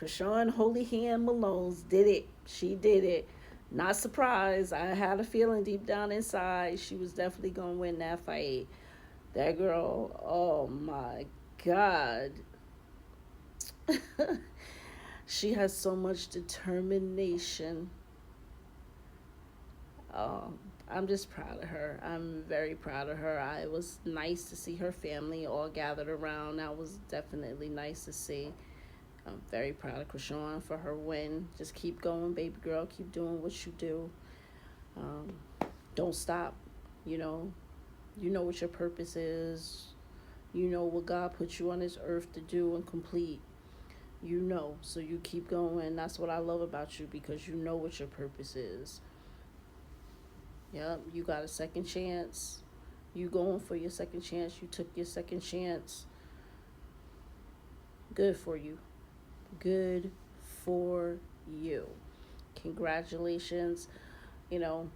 Krishan Holy Hand Malone's did it. She did it. Not surprised. I had a feeling deep down inside she was definitely gonna win that fight. That girl, oh my god. She has so much determination. Um, I'm just proud of her. I'm very proud of her. It was nice to see her family all gathered around. That was definitely nice to see. I'm very proud of Krishan for her win. Just keep going, baby girl. Keep doing what you do. Um, don't stop. You know, you know what your purpose is. You know what God put you on this earth to do and complete. You know, so you keep going. That's what I love about you because you know what your purpose is. Yep, you got a second chance. You going for your second chance. You took your second chance. Good for you. Good for you. Congratulations. You know,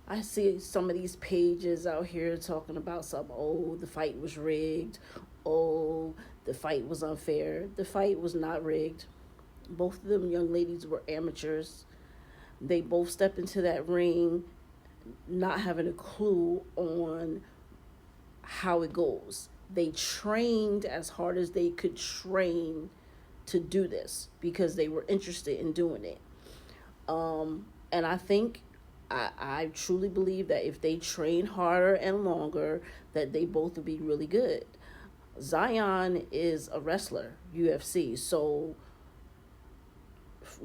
I see some of these pages out here talking about some, oh, the fight was rigged. Oh, the fight was unfair. The fight was not rigged. Both of them young ladies were amateurs. They both stepped into that ring not having a clue on how it goes. They trained as hard as they could train to do this because they were interested in doing it. And I think I truly believe that if they train harder and longer, that they both would be really good. Zion is a wrestler, UFC. So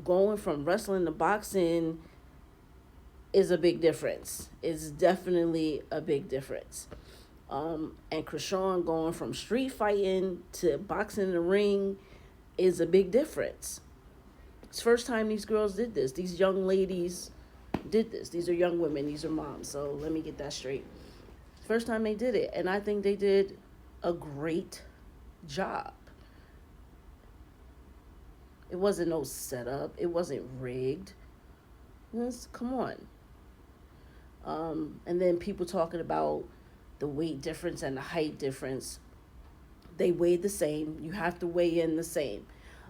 going from wrestling to boxing is a big difference. It's definitely a big difference. And Krishan going from street fighting to boxing in the ring is a big difference. It's the first time these girls did this. These young ladies did this. These are young women. These are moms. So let me get that straight. First time they did it. And I think they did a great job. It wasn't no setup. It wasn't rigged. Come on. And then people talking about the weight difference and the height difference. They weighed the same. You have to weigh in the same.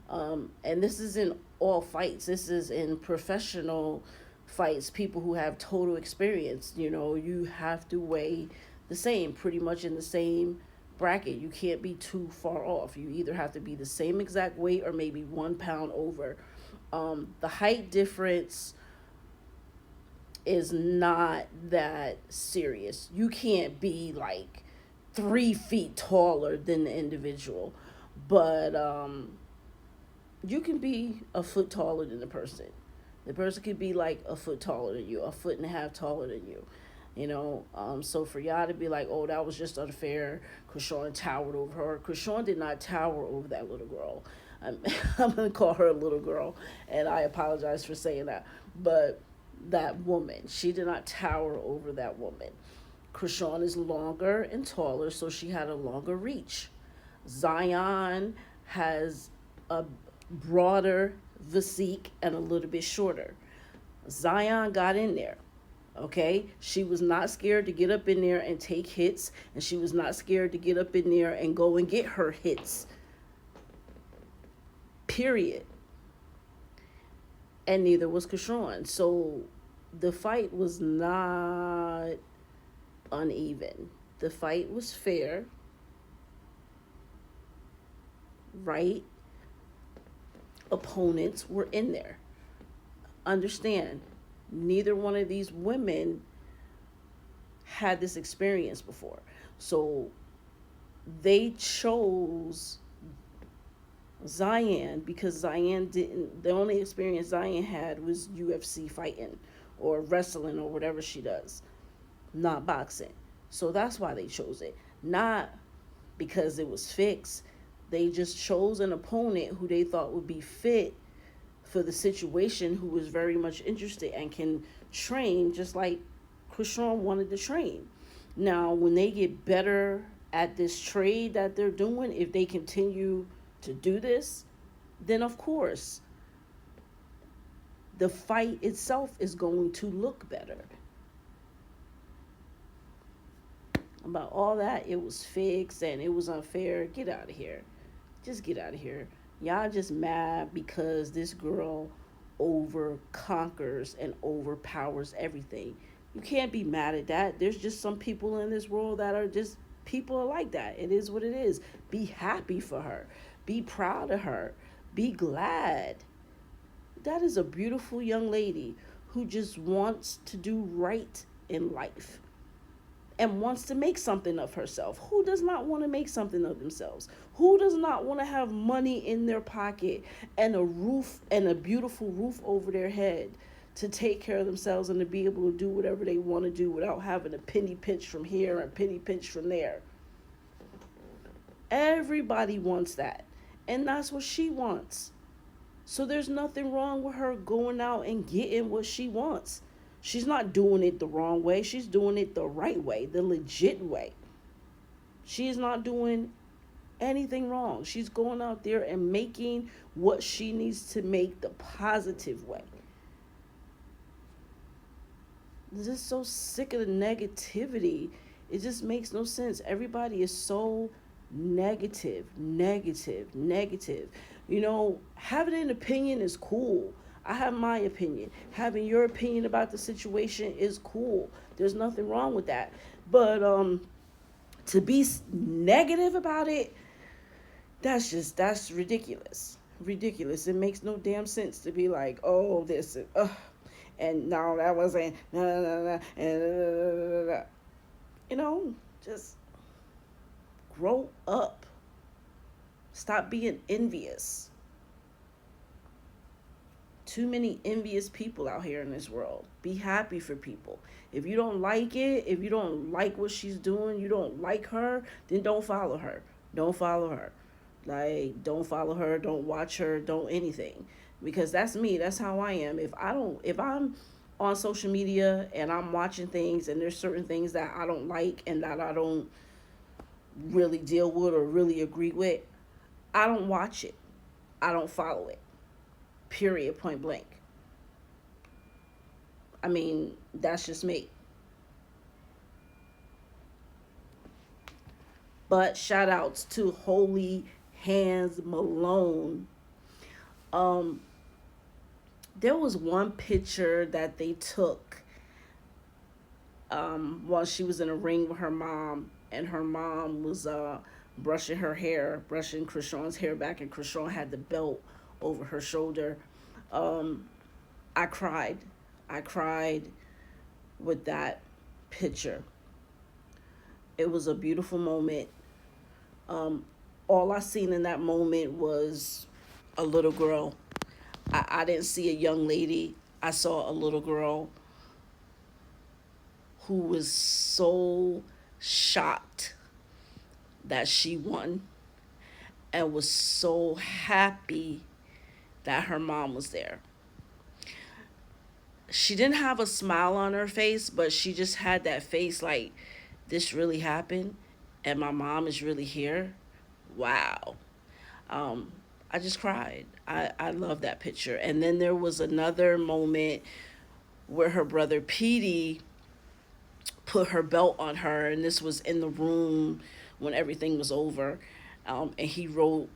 And this is in all fights. This is in professional fights, people who have total experience. You know, you have to weigh the same, pretty much in the same bracket. You can't be too far off. You either have to be the same exact weight or maybe 1 pound over. The height difference is not that serious. You can't be like 3 feet taller than the individual, but you can be a foot taller than the person. The person could be like a foot taller than you, a foot and a half taller than you. You know, so for y'all to be like, oh, that was just unfair. Krishan towered over her. Krishan did not tower over that little girl. I'm, I'm gonna call her a little girl, and I apologize for saying that. But that woman, she did not tower over that woman. Krishan is longer and taller, so she had a longer reach. Zion has a broader physique and a little bit shorter. Zion got in there. Okay, she was not scared to get up in there and take hits, and she was not scared to get up in there and go and get her hits. Period. And neither was Krishan. So the fight was not uneven. The fight was fair, right? Opponents were in there. Understand, neither one of these women had this experience before. So they chose Zion because Zion didn't, the only experience Zion had was UFC fighting or wrestling or whatever she does, not boxing. So that's why they chose it. Not because it was fixed. They just chose an opponent who they thought would be fit for the situation, who was very much interested and can train just like Krishan wanted to train. Now, when they get better at this trade that they're doing, if they continue to do this, then of course the fight itself is going to look better. About all that, it was fixed and it was unfair. Get out of here. Just get out of here. Y'all just mad because this girl over conquers and overpowers everything. You can't be mad at that. There's just some people in this world that are just people are like that. It is what it is. Be happy for her. Be proud of her. Be glad. That is a beautiful young lady who just wants to do right in life and wants to make something of herself. Who does not want to make something of themselves? Who does not want to have money in their pocket and a roof and a beautiful roof over their head to take care of themselves and to be able to do whatever they want to do without having a penny pinch from here and penny pinch from there? Everybody wants that. And that's what she wants. So there's nothing wrong with her going out and getting what she wants. She's not doing it the wrong way. She's doing it the right way, the legit way. She is not doing anything wrong. She's going out there and making what she needs to make the positive way. I'm just so sick of the negativity. It just makes no sense. Everybody is so negative, negative, negative. You know, having an opinion is cool. I have my opinion. Having your opinion about the situation is cool. There's nothing wrong with that. But to be negative about it, that's ridiculous. Ridiculous. It makes no damn sense to be like, oh, this, and no, that wasn't, you know, just grow up. Stop being envious. Too many envious people out here in this world. Be happy for people. If you don't like it, if you don't like what she's doing, you don't like her, then don't follow her. Don't follow her. Like, don't follow her, don't watch her, don't anything. Because that's me. That's how I am. If I'm on social media and I'm watching things and there's certain things that I don't like and that I don't really deal with or really agree with, I don't watch it. I don't follow it. Period, point blank. I mean, that's just me. But shout outs to Holy Hands Malone. Um, there was one picture that they took while she was in a ring with her mom, and her mom was brushing her hair, brushing Krishan's hair back, and Krishan had the belt over her shoulder. Um, I cried. I cried with that picture. It was a beautiful moment. Um, all I seen in that moment was a little girl. I didn't see a young lady. I saw a little girl who was so shocked that she won and was so happy that her mom was there. She didn't have a smile on her face, but she just had that face like, this really happened and my mom is really here. Wow. Um, I just cried. I love that picture. And then there was another moment where her brother Petey put her belt on her, and this was in the room when everything was over. And he wrote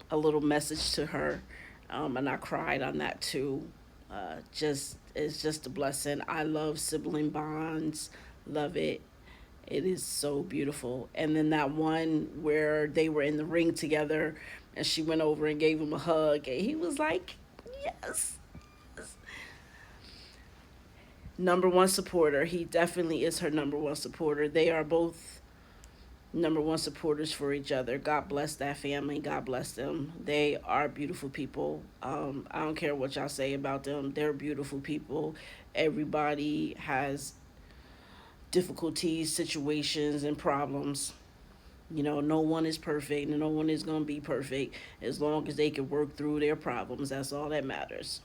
a little message to her, and I cried on that too. Just it's just a blessing. I love sibling bonds, love it. It is so beautiful. And then that one where they were in the ring together, and she went over and gave him a hug, and he was like, "Yes." Number one supporter. He definitely is her number one supporter. They are both number one supporters for each other. God bless that family. God bless them. They are beautiful people. I don't care what y'all say about them. They're beautiful people. Everybody has difficulties, situations, and problems. You know, no one is perfect and no one is going to be perfect as long as they can work through their problems. That's all that matters.